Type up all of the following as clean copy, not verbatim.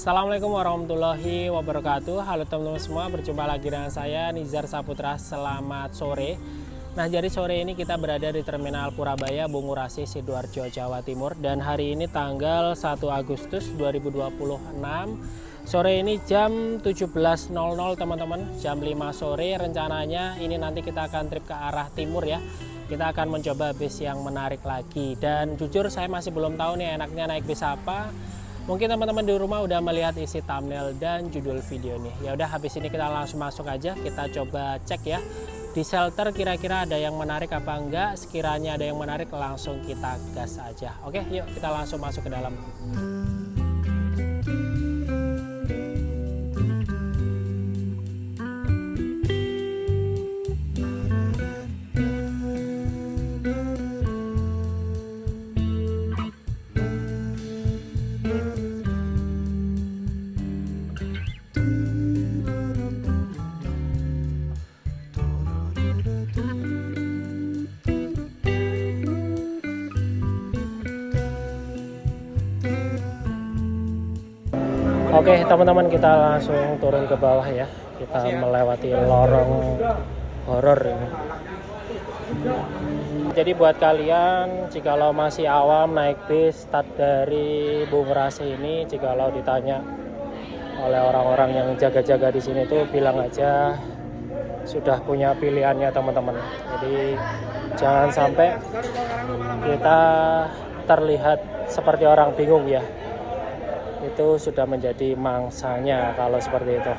Assalamualaikum warahmatullahi wabarakatuh. Halo teman-teman semua, berjumpa lagi dengan saya Nizar Saputra. Selamat sore. Nah, jadi sore ini kita berada di Terminal Purabaya Bungurasi, Sidoarjo, Jawa Timur. Dan hari ini tanggal 1 Agustus 2026. Sore ini jam 17.00 teman-teman, jam 5 sore. Rencananya ini nanti kita akan trip ke arah timur ya. Kita akan mencoba bis yang menarik lagi. Dan jujur saya masih belum tahu nih enaknya naik bis apa. Mungkin teman-teman di rumah udah melihat isi thumbnail dan judul video nih. Ya udah, habis ini kita langsung masuk aja. Kita coba cek ya di shelter kira-kira ada yang menarik apa enggak. Sekiranya ada yang menarik langsung kita gas aja. Oke, yuk kita langsung masuk ke dalam. Oke teman-teman, kita langsung turun ke bawah ya. Kita melewati lorong horor ini. Jadi buat kalian jikalau masih awam naik bis start dari Bungurasi ini, jikalau ditanya oleh orang-orang yang jaga-jaga di sini tuh bilang aja sudah punya pilihannya teman-teman. Jadi jangan sampai kita terlihat seperti orang bingung ya. Itu sudah menjadi mangsanya kalau seperti itu.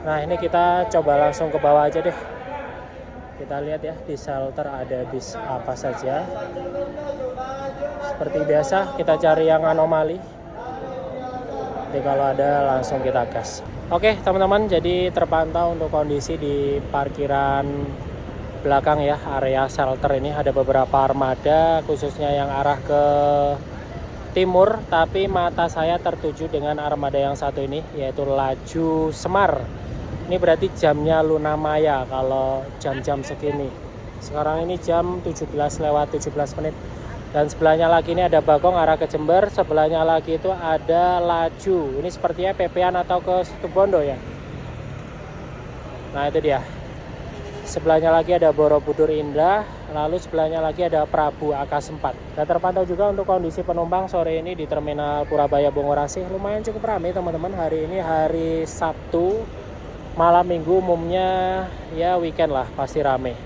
Nah, ini kita coba langsung ke bawah aja deh. Kita lihat ya di shelter ada bis apa saja. Seperti biasa kita cari yang anomali. Jadi kalau ada langsung kita gas. Oke teman-teman, jadi terpantau untuk kondisi di parkiran belakang ya, area shelter ini ada beberapa armada khususnya yang arah ke timur, tapi mata saya tertuju dengan armada yang satu ini, yaitu Laju Semar. Ini berarti jamnya Luna Maya kalau jam-jam segini. Sekarang ini jam 17:17. Dan sebelahnya lagi ini ada Bagong arah ke Jember, sebelahnya lagi itu ada Laju. Ini sepertinya PP-an atau ke Situbondo ya. Nah, itu dia. Sebelahnya lagi ada Borobudur Indah, lalu sebelahnya lagi ada Prabu Akas 4. Dan terpantau juga untuk kondisi penumpang sore ini di Terminal Purabaya Bungurasi lumayan cukup ramai teman-teman. Hari ini hari Sabtu, malam minggu umumnya ya weekend lah, pasti ramai.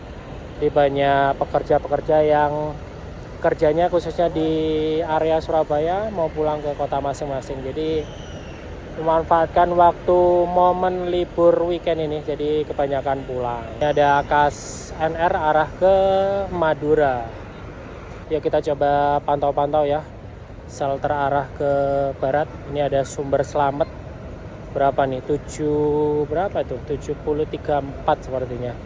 Di banyak pekerja-pekerja yang kerjanya khususnya di area Surabaya mau pulang ke kota masing-masing. Jadi memanfaatkan waktu momen libur weekend ini, jadi kebanyakan pulang. Ini ada Akas NR arah ke Madura. Yuk kita coba pantau-pantau ya. Shelter arah ke barat. Ini ada Sumber Slamet. Berapa nih? 7034 sepertinya.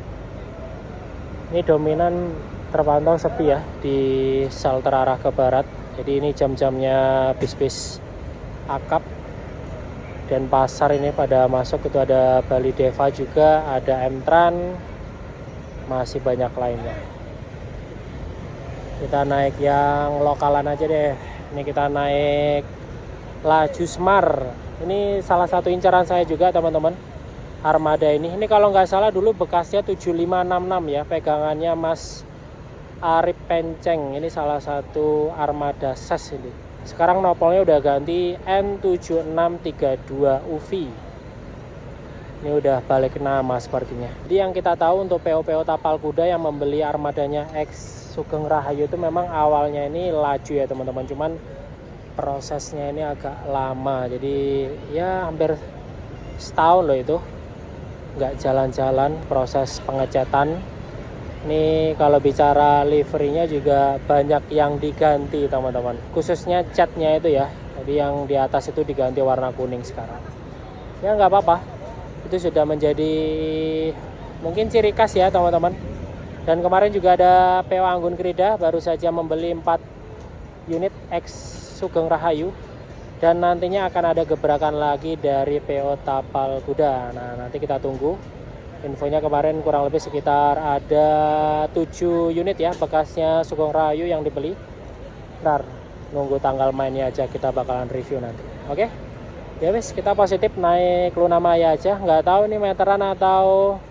Ini dominan terpantau sepi ya di shelter arah ke barat. Jadi ini jam-jamnya bis-bis akap. Dan pasar ini pada masuk itu ada Bali Deva juga, ada M-Tran, masih banyak lainnya. Kita naik yang lokalan aja deh. Ini kita naik Laju Semar. Ini salah satu incaran saya juga teman-teman. Armada ini kalau nggak salah dulu bekasnya 7566 ya, pegangannya Mas Arif Penceng. Ini salah satu armada ses ini. Sekarang nopolnya udah ganti N7632 UV. Ini udah balik nama sepertinya. Jadi yang kita tahu untuk PO-PO Tapal Kuda yang membeli armadanya X Sugeng Rahayu itu memang awalnya ini Laju ya teman-teman. Cuman prosesnya ini agak lama. Jadi ya hampir setahun loh itu. Nggak jalan-jalan proses pengecatan. Ini kalau bicara liverynya juga banyak yang diganti teman-teman, khususnya catnya itu ya. Jadi yang di atas itu diganti warna kuning sekarang. Ya nggak apa-apa, itu sudah menjadi mungkin ciri khas ya teman-teman. Dan kemarin juga ada PO Anggun Krida baru saja membeli 4 unit X Sugeng Rahayu. Dan nantinya akan ada gebrakan lagi dari PO Tapal Kuda. Nah nanti kita tunggu. Infonya kemarin kurang lebih sekitar ada 7 unit ya bekasnya Sugeng Rahayu yang dibeli. Ntar nunggu tanggal mainnya aja, kita bakalan review nanti. Oke? Ya wes, kita positif naik Luna Maya aja. Nggak tahu ini meteran atau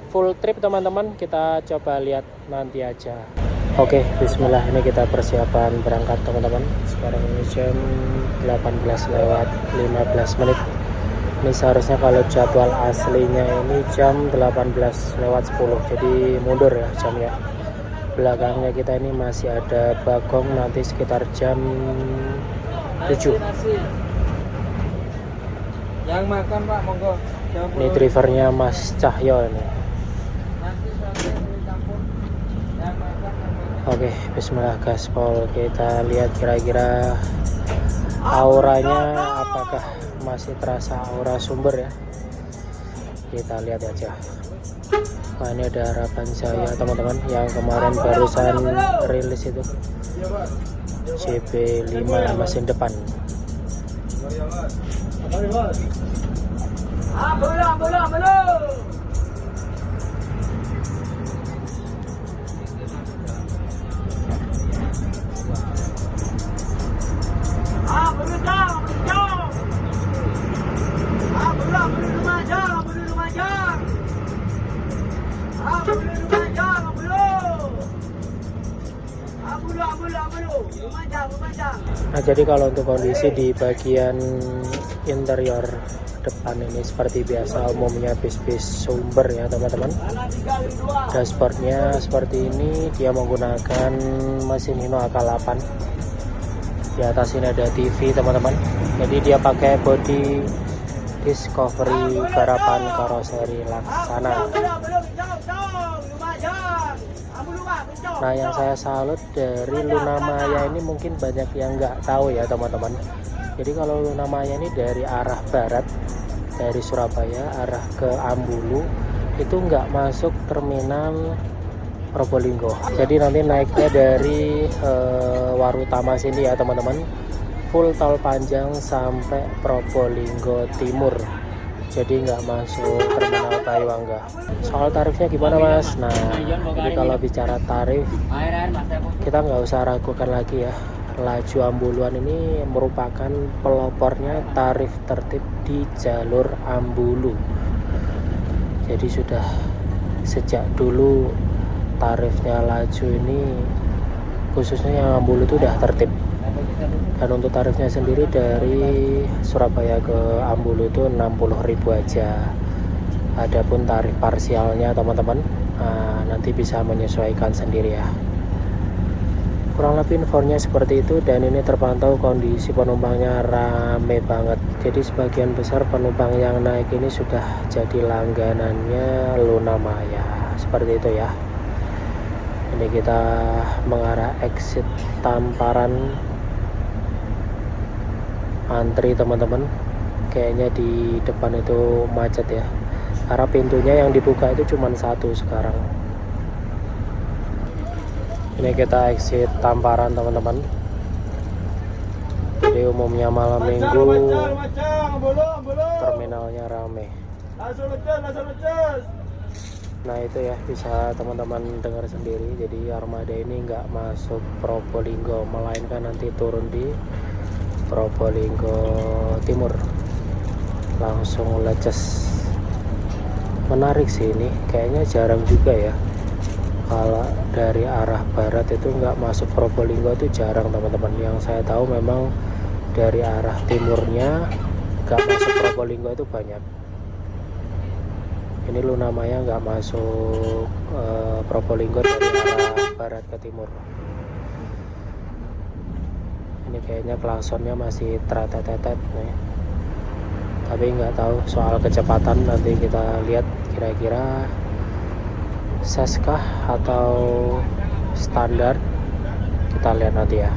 full trip teman-teman, kita coba lihat nanti aja. Oke, bismillah, ini kita persiapan berangkat teman-teman. Sekarang ini jam 18 lewat 15 menit. Ini seharusnya kalau jadwal aslinya ini jam 18 lewat 10, jadi mundur ya jamnya. Belakangnya kita ini masih ada Bagong nanti sekitar jam 7. Yang makan Pak, monggo. Ini drivernya Mas Cahyo ini. Oke, bismillah gaspol. Kita lihat kira-kira auranya apakah masih terasa aura sumber ya. Kita lihat aja. Nah, ini ada Harapan Jaya teman-teman yang kemarin barusan rilis itu. CB5 mesin depan. Nah, jadi kalau untuk kondisi di bagian interior depan ini seperti biasa umumnya bis-bis sumber ya teman-teman. Dashboardnya seperti ini, dia menggunakan mesin Hino AK8. Di atas ini ada TV teman-teman. Jadi dia pakai body Discovery garapan karoseri Laksana. Nah, yang saya salut dari Luna Maya ini mungkin banyak yang nggak tahu ya teman-teman. Jadi kalau Luna Maya ini dari arah barat, dari Surabaya arah ke Ambulu, itu nggak masuk terminal Probolinggo. Jadi nanti naiknya dari Warutama sini ya teman-teman, full tol panjang sampai Probolinggo Timur. Jadi nggak masuk terminal Baiwangga. Soal tarifnya gimana Mas? Nah, jadi kalau bicara tarif, kita nggak usah ragukan lagi ya. Laju Ambuluan ini merupakan pelopornya tarif tertib di jalur Ambulu. Jadi sudah sejak dulu tarifnya laju ini, khususnya yang Ambulu itu udah tertib. Dan untuk tarifnya sendiri dari Surabaya ke Ambulu itu 60.000 aja. Adapun tarif parsialnya teman-teman, nanti bisa menyesuaikan sendiri ya. Kurang lebih infonya seperti itu, dan ini terpantau kondisi penumpangnya rame banget. Jadi sebagian besar penumpang yang naik ini sudah jadi langganannya Luna Maya. Seperti itu ya. Ini kita mengarah exit Tamparan. Antri teman-teman, kayaknya di depan itu macet ya, karena pintunya yang dibuka itu cuma satu sekarang. Ini kita exit Tamparan teman-teman. Jadi umumnya malam minggu terminalnya rame. Nah itu ya, bisa teman-teman dengar sendiri. Jadi armada ini nggak masuk Probolinggo, melainkan nanti turun di Probolinggo Timur, langsung leces. Menarik sih ini, kayaknya jarang juga ya kalau dari arah barat itu nggak masuk Probolinggo, itu jarang teman-teman. Yang saya tahu memang dari arah timurnya nggak masuk Probolinggo itu banyak. Ini Luna Maya nggak masuk Probolinggo dari arah barat ke timur. Ini kayaknya klaksonnya masih tetet-tetet nih. Tapi nggak tahu soal kecepatan, nanti kita lihat kira-kira seskah atau standar, kita lihat nanti ya.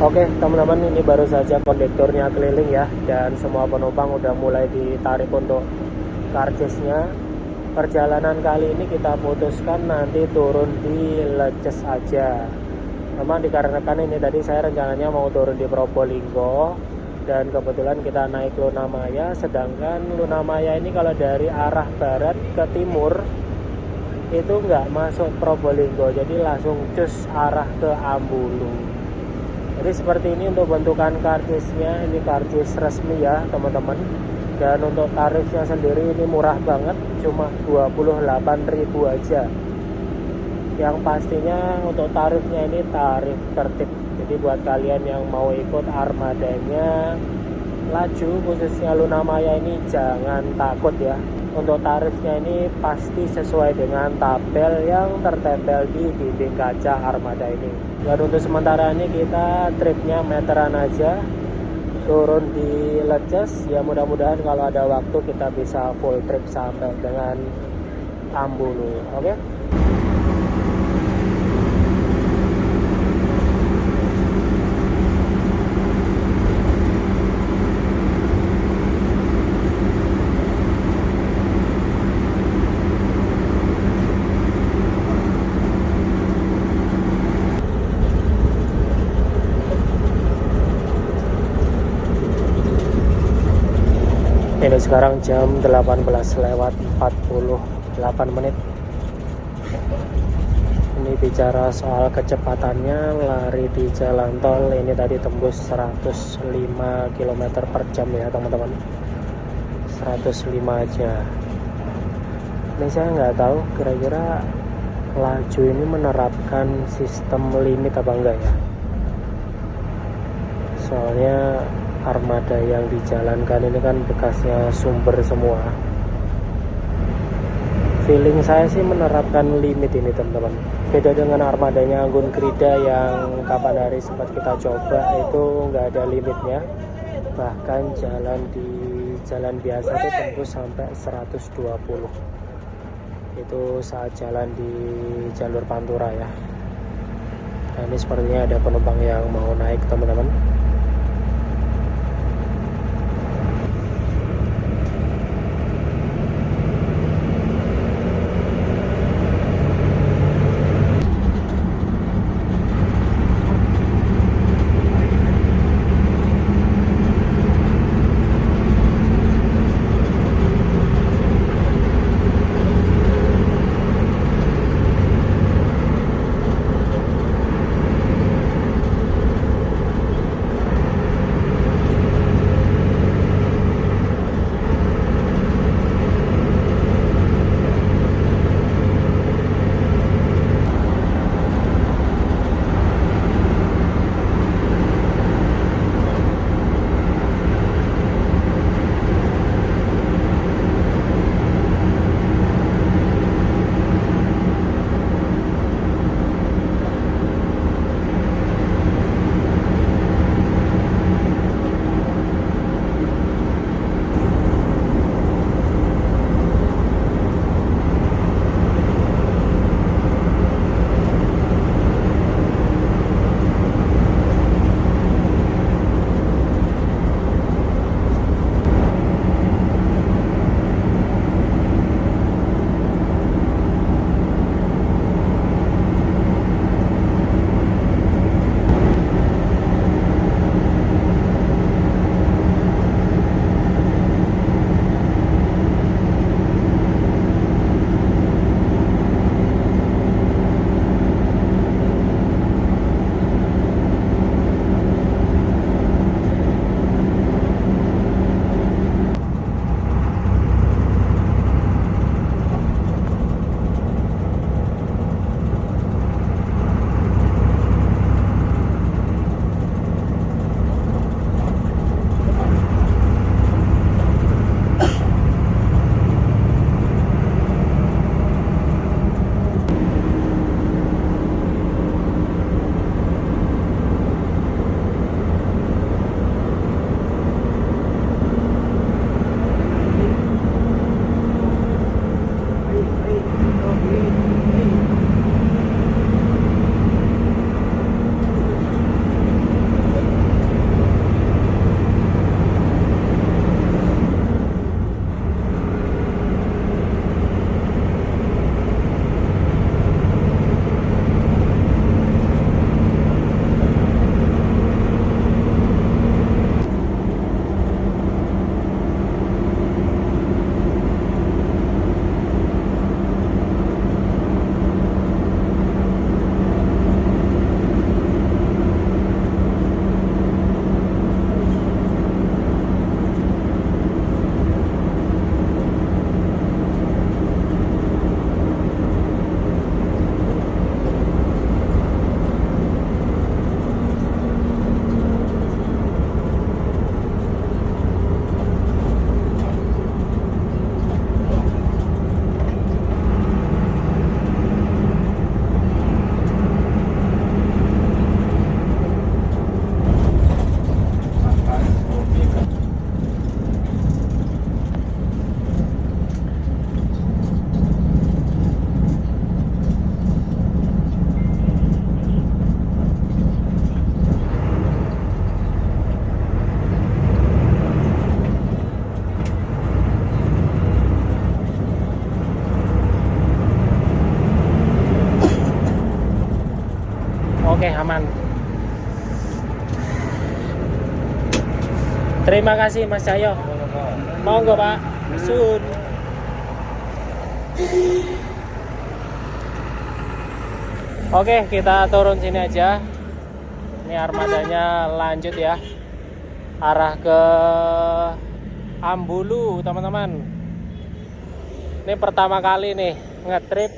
Oke teman-teman, ini baru saja kondekturnya keliling ya, dan semua penumpang udah mulai ditarik untuk karcisnya. Perjalanan kali ini kita putuskan nanti turun di Leces aja. Memang dikarenakan ini tadi saya rencananya mau turun di Probolinggo, dan kebetulan kita naik Luna Maya. Sedangkan Luna Maya ini kalau dari arah barat ke timur itu nggak masuk Probolinggo, jadi langsung cus arah ke Ambulu. Jadi seperti ini untuk bentukan karcisnya, ini karcis resmi ya teman-teman. Dan untuk tarifnya sendiri ini murah banget, cuma 28.000 aja. Yang pastinya untuk tarifnya ini tarif tertib. Jadi buat kalian yang mau ikut armadanya laju khususnya Luna Maya ini jangan takut ya. Untuk tarifnya ini pasti sesuai dengan tabel yang tertempel di dinding kaca armada ini. Dan untuk sementara ini kita tripnya meteran aja, turun di Leces. Ya mudah-mudahan kalau ada waktu kita bisa full trip sampai dengan Ambulu. Oke? Ini sekarang jam 18:48. Ini bicara soal kecepatannya, lari di jalan tol ini tadi tembus 105 km per jam ya teman-teman. 105 aja. Ini saya nggak tahu kira-kira laju ini menerapkan sistem limit apa enggak ya. Soalnya armada yang dijalankan ini kan bekasnya Sumber semua. Feeling saya sih menerapkan limit ini teman-teman. Beda dengan armadanya Anggun Krida yang kapan hari sempat kita coba, itu nggak ada limitnya. Bahkan jalan biasa itu tembus sampai 120. Itu saat jalan di jalur Pantura ya. Nah, ini sepertinya ada penumpang yang mau naik teman-teman. Oke, aman. Terima kasih Mas Cahyo. Monggo Pak. Sun. Oke, kita turun sini aja. Ini armadanya lanjut ya. Arah ke Ambulu, teman-teman. Ini pertama kali nih ngetrip.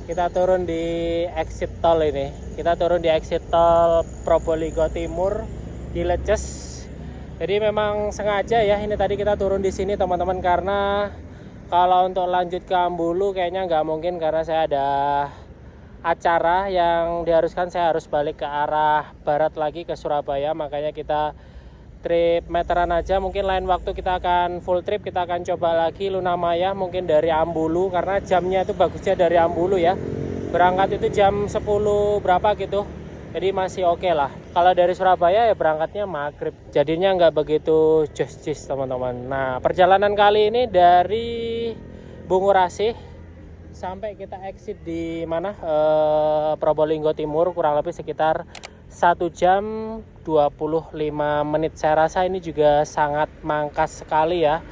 Kita turun di exit tol ini. Kita turun di exit tol Probolinggo Timur di Leces. Jadi memang sengaja ya, ini tadi kita turun di sini teman-teman, karena kalau untuk lanjut ke Ambulu kayaknya nggak mungkin, karena saya ada acara yang diharuskan saya harus balik ke arah barat lagi ke Surabaya. Makanya kita trip meteran aja. Mungkin lain waktu kita akan full trip, kita akan coba lagi Lunamaya mungkin dari Ambulu, karena jamnya itu bagusnya dari Ambulu ya. Berangkat itu jam 10 berapa gitu, jadi masih oke lah. Kalau dari Surabaya ya berangkatnya maghrib, jadinya nggak begitu jos-jos teman-teman. Nah, perjalanan kali ini dari Bungurasih sampai kita exit di mana, Probolinggo Timur, kurang lebih sekitar 1 jam 25 menit. Saya rasa ini juga sangat mangkas sekali ya.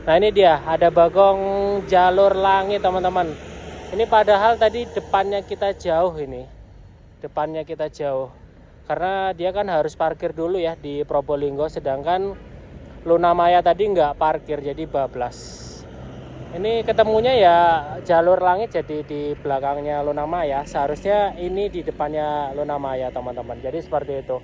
Nah, ini dia, ada Bagong jalur langit teman-teman. Ini padahal tadi depannya kita jauh ini. Depannya kita jauh. Karena dia kan harus parkir dulu ya di Probolinggo, sedangkan Lunamaya tadi nggak parkir, jadi bablas. Ini ketemunya ya jalur langit, jadi di belakangnya Lunamaya. Seharusnya ini di depannya Lunamaya teman-teman. Jadi seperti itu.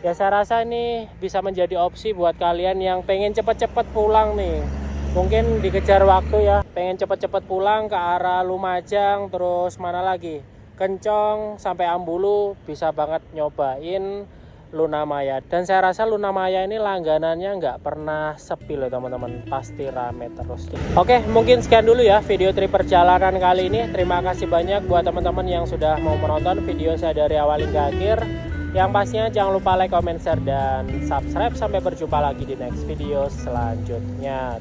Ya saya rasa ini bisa menjadi opsi buat kalian yang pengen cepet-cepet pulang nih. Mungkin dikejar waktu ya. Pengen cepet-cepet pulang ke arah Lumajang, terus mana lagi? Kencong sampai Ambulu, bisa banget nyobain Lunamaya. Dan saya rasa Lunamaya ini langganannya nggak pernah sepi loh teman-teman, pasti rame terus. Oke, mungkin sekian dulu ya video trip perjalanan kali ini. Terima kasih banyak buat teman-teman yang sudah mau menonton video saya dari awal hingga akhir. Yang pastinya jangan lupa like, comment, share, dan subscribe. Sampai berjumpa lagi di next video selanjutnya.